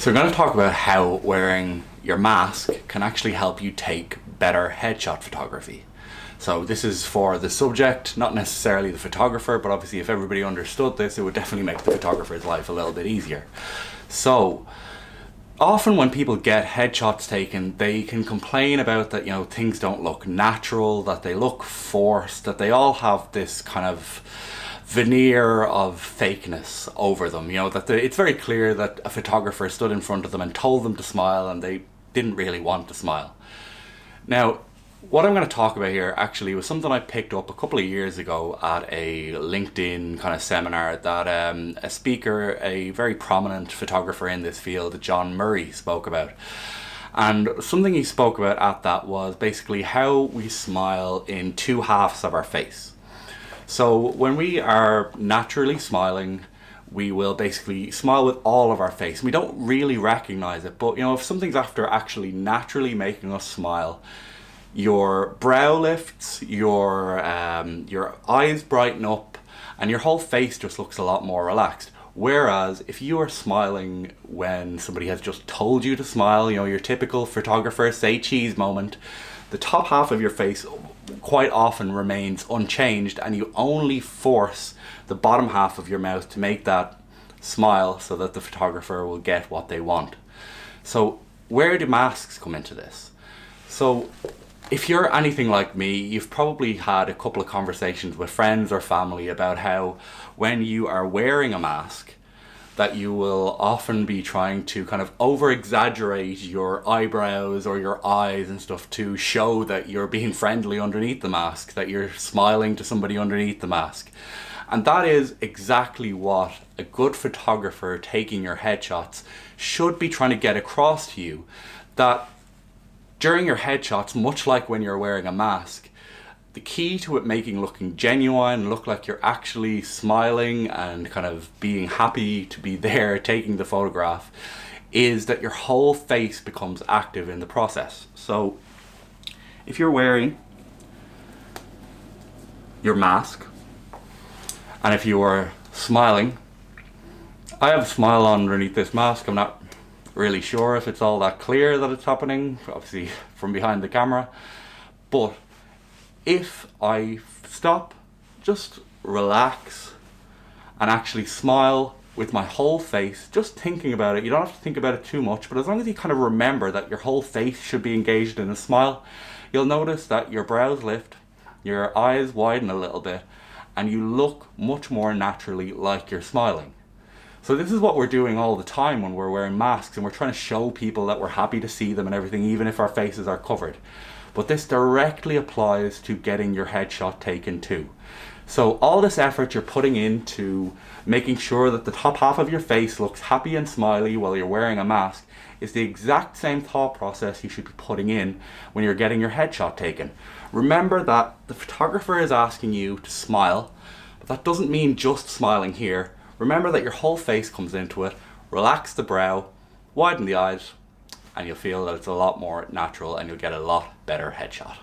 So we're going to talk about how wearing your mask can actually help you take better headshot photography. So this is for the subject, not necessarily the photographer, but obviously if everybody understood this, it would definitely make the photographer's life a little bit easier. So often when people get headshots taken, they can complain about that, things don't look natural, that they look forced, that they all have this kind of veneer of fakeness over them, it's very clear that a photographer stood in front of them and told them to smile and they didn't really want to smile. Now, what I'm going to talk about here actually was something I picked up a couple of years ago at a LinkedIn kind of seminar that a speaker, a very prominent photographer in this field, John Murray, spoke about. And something he spoke about at that was basically how we smile in two halves of our face. So when we are naturally smiling, we will basically smile with all of our face. We don't really recognize it, but if something's after actually naturally making us smile, your brow lifts, your eyes brighten up, and your whole face just looks a lot more relaxed. Whereas if you are smiling when somebody has just told you to smile, your typical photographer say cheese moment, the top half of your face quite often remains unchanged and you only force the bottom half of your mouth to make that smile so that the photographer will get what they want. So where do masks come into this? So if you're anything like me, you've probably had a couple of conversations with friends or family about how when you are wearing a mask, that you will often be trying to kind of over-exaggerate your eyebrows or your eyes and stuff to show that you're being friendly underneath the mask, that you're smiling to somebody underneath the mask. And that is exactly what a good photographer taking your headshots should be trying to get across to you, that during your headshots, much like when you're wearing a mask, the key to it looking genuine, look like you're actually smiling and kind of being happy to be there taking the photograph, is that your whole face becomes active in the process. So if you're wearing your mask and if you are smiling, I have a smile underneath this mask. I'm not really sure if it's all that clear that it's happening, obviously from behind the camera, but if I stop, just relax and actually smile with my whole face, just thinking about it, you don't have to think about it too much, but as long as you kind of remember that your whole face should be engaged in a smile, you'll notice that your brows lift, your eyes widen a little bit, and you look much more naturally like you're smiling. So this is what we're doing all the time when we're wearing masks and we're trying to show people that we're happy to see them and everything, even if our faces are covered. But this directly applies to getting your headshot taken too. So all this effort you're putting into making sure that the top half of your face looks happy and smiley while you're wearing a mask is the exact same thought process you should be putting in when you're getting your headshot taken. Remember that the photographer is asking you to smile, but that doesn't mean just smiling here. Remember that your whole face comes into it, relax the brow, widen the eyes, and you'll feel that it's a lot more natural and you'll get a lot better headshot.